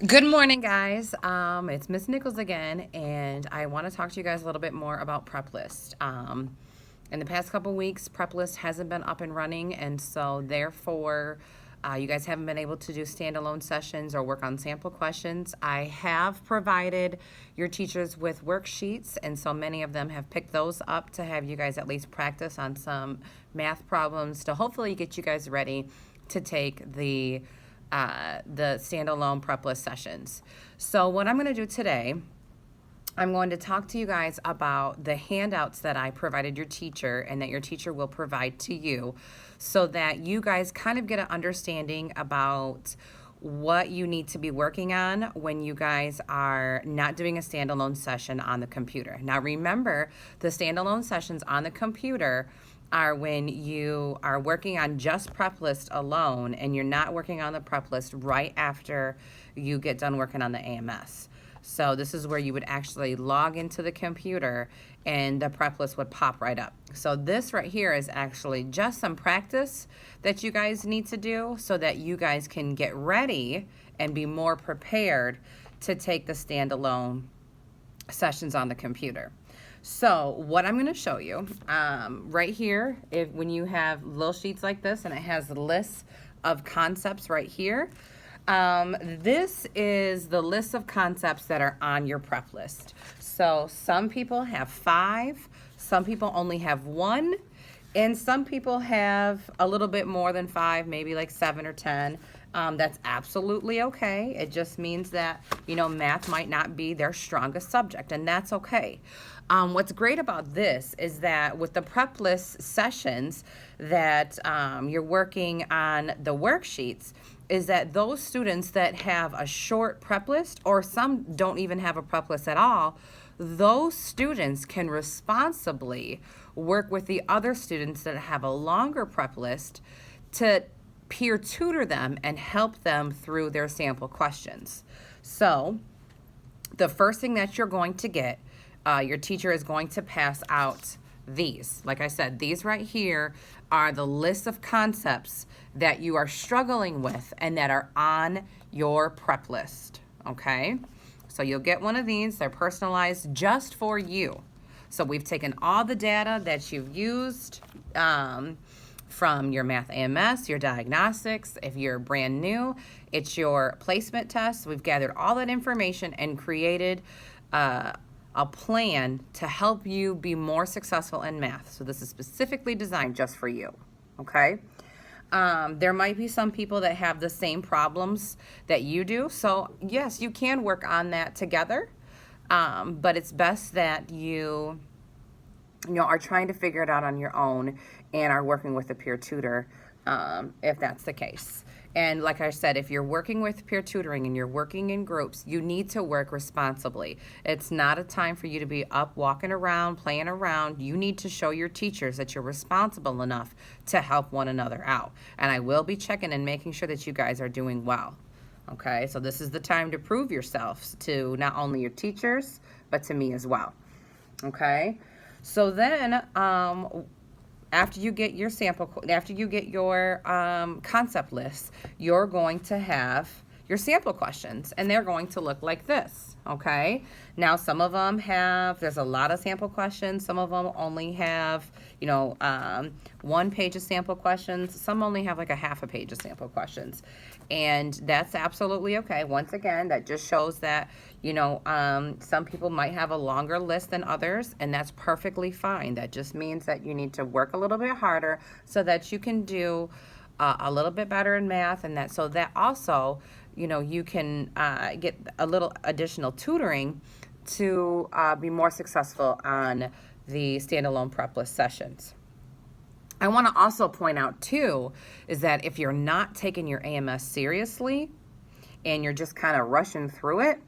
Good morning, guys. It's Miss Nichols again, and I want to talk to you guys a little bit more about Prep List. In the past couple weeks, Prep List hasn't been up and running, and so therefore, you guys haven't been able to do standalone sessions or work on sample questions. I have provided your teachers with worksheets, and so many of them have picked those up to have you guys at least practice on some math problems to hopefully get you guys ready to take the standalone Prep List sessions. So what I'm going to do today, I'm going to talk to you guys about the handouts that I provided your teacher and that your teacher will provide to you so that you guys kind of get an understanding about what you need to be working on when you guys are not doing a standalone session on the computer. Now remember, the standalone sessions on the computer are when you are working on just Prep List alone and you're not working on the Prep List right after you get done working on the AMS. So this is where you would actually log into the computer and the Prep List would pop right up. So this right here is actually just some practice that you guys need to do so that you guys can get ready and be more prepared to take the standalone sessions on the computer. So what I'm going to show you right here, when you have little sheets like this and it has lists of concepts right here, this is the list of concepts that are on your Prep List. So some people have 5, some people only have 1, and some people have a little bit more than 5, maybe like 7 or 10. That's absolutely okay. It just means that, math might not be their strongest subject, and that's okay. What's great about this is that with the Prep List sessions that you're working on the worksheets, is that those students that have a short Prep List, or some don't even have a Prep List at all, those students can responsibly work with the other students that have a longer Prep List to peer tutor them and help them through their sample questions. So the first thing that you're going to get, your teacher is going to pass out these. Like I said, these right here are the list of concepts that you are struggling with and that are on your Prep List, okay? So you'll get one of these. They're personalized just for you. So we've taken all the data that you've used from your math AMS, your diagnostics. If you're brand new, it's your placement test. We've gathered all that information and created a plan to help you be more successful in math. So this is specifically designed just for you, okay? There might be some people that have the same problems that you do. So yes, you can work on that together. But it's best that you are trying to figure it out on your own and are working with a peer tutor, if that's the case. And like I said, if you're working with peer tutoring and you're working in groups, you need to work responsibly. It's not a time for you to be up walking around, playing around. You need to show your teachers that you're responsible enough to help one another out. And I will be checking and making sure that you guys are doing well. Okay, so this is the time to prove yourselves to not only your teachers, but to me as well. Okay, so then after you get your concept list, you're going to have your sample questions, and they're going to look like this, okay? Now, some of them there's a lot of sample questions. Some of them only have, 1 page of sample questions. Some only have like a half a page of sample questions. And that's absolutely okay. Once again, that just shows that, some people might have a longer list than others, and that's perfectly fine. That just means that you need to work a little bit harder so that you can do a little bit better in math, and so that also, you can get a little additional tutoring to be more successful on the standalone Prep List sessions. I want to also point out too is that if you're not taking your AMS seriously and you're just kind of rushing through it,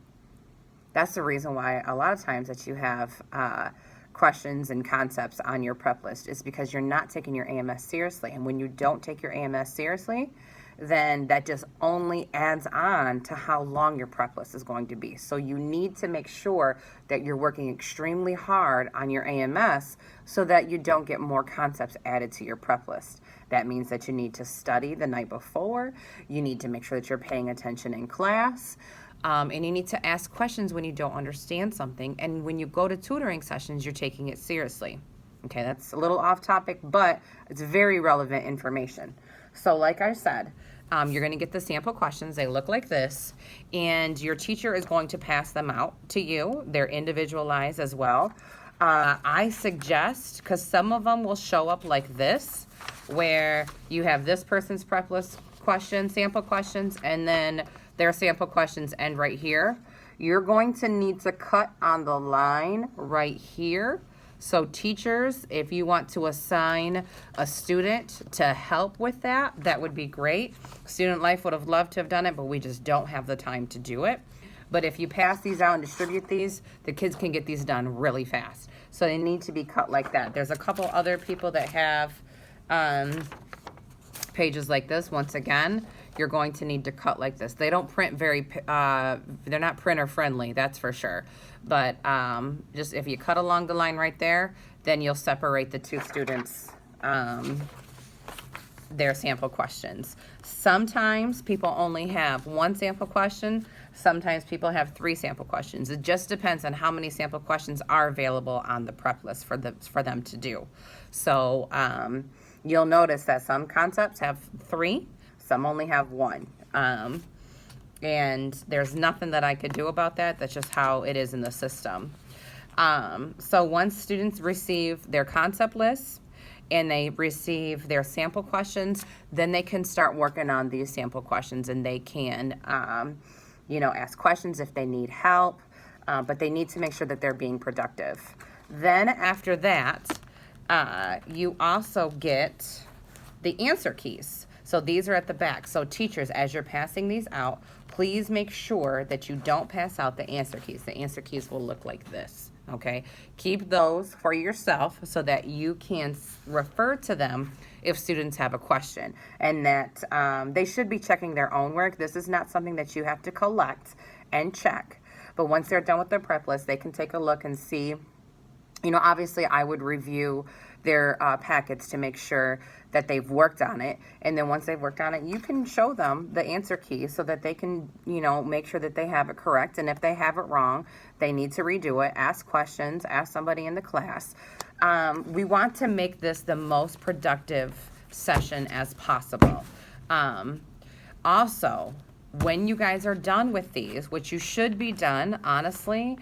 that's the reason why a lot of times that you have questions and concepts on your Prep List is because you're not taking your AMS seriously. And when you don't take your AMS seriously, then that just only adds on to how long your Prep List is going to be. So you need to make sure that you're working extremely hard on your AMS so that you don't get more concepts added to your Prep List. That means that you need to study the night before. You need to make sure that you're paying attention in class. And you need to ask questions when you don't understand something. And when you go to tutoring sessions, you're taking it seriously. Okay, that's a little off topic, but it's very relevant information. So like I said, you're going to get the sample questions. They look like this, and your teacher is going to pass them out to you. They're individualized as well. I suggest, because some of them will show up like this, where you have this person's prep list questions, sample questions, and then their sample questions end right here. You're going to need to cut on the line right here. So teachers, if you want to assign a student to help with that, that would be great. Student Life would have loved to have done it, but we just don't have the time to do it. But if you pass these out and distribute these, the kids can get these done really fast. So they need to be cut like that. There's a couple other people that have pages like this. Once again, you're going to need to cut like this. They don't print very, they're not printer friendly, that's for sure. But just if you cut along the line right there, then you'll separate the two students' their sample questions. Sometimes people only have one sample question. Sometimes people have 3 sample questions. It just depends on how many sample questions are available on the prep list for them to do. So you'll notice that some concepts have 3, some only have 1. And there's nothing that I could do about that. That's just how it is in the system. So once students receive their concept lists, and they receive their sample questions, then they can start working on these sample questions, and they can, ask questions if they need help, but they need to make sure that they're being productive. Then after that, you also get the answer keys. So these are at the back. So teachers, as you're passing these out, please make sure that you don't pass out the answer keys. The answer keys will look like this. Okay, keep those for yourself so that you can refer to them if students have a question, and that they should be checking their own work. This is not something that you have to collect and check, but once they're done with their prep list, they can take a look and see. Obviously I would review their packets to make sure that they've worked on it. And then once they've worked on it, you can show them the answer key so that they can, make sure that they have it correct. And if they have it wrong, they need to redo it, ask questions, ask somebody in the class. We want to make this the most productive session as possible. Also, when you guys are done with these, which you should be done, honestly,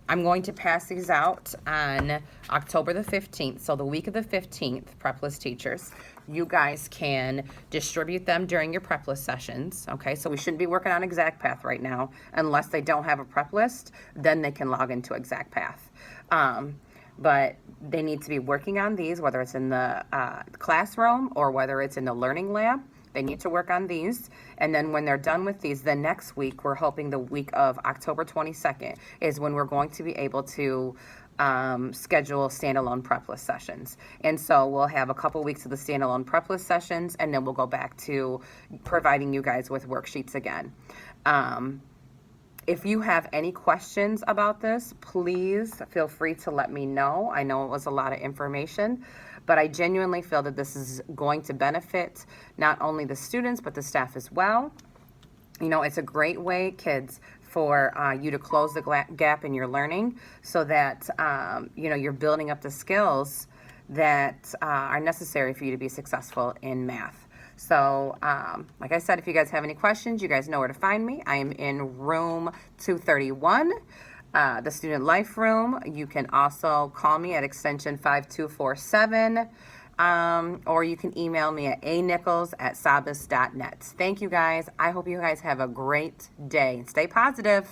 I'm going to pass these out on October the 15th. So the week of the 15th, prep list teachers, you guys can distribute them during your prep list sessions. Okay, so we shouldn't be working on ExactPath right now unless they don't have a prep list. Then they can log into ExactPath. But they need to be working on these, whether it's in the classroom or whether it's in the learning lab. They need to work on these. And then when they're done with these, the next week, we're hoping the week of October 22nd is when we're going to be able to schedule standalone prep list sessions. And so we'll have a couple weeks of the standalone prep list sessions, and then we'll go back to providing you guys with worksheets again. If you have any questions about this, please feel free to let me know. I know it was a lot of information, but I genuinely feel that this is going to benefit not only the students, but the staff as well. It's a great way, kids, for you to close the gap in your learning so that, you're building up the skills that are necessary for you to be successful in math. So, like I said, if you guys have any questions, you guys know where to find me. I am in room 231. The Student Life room. You can also call me at extension 5247, or you can email me at anichols@sabas.net. Thank you guys. I hope you guys have a great day. Stay positive.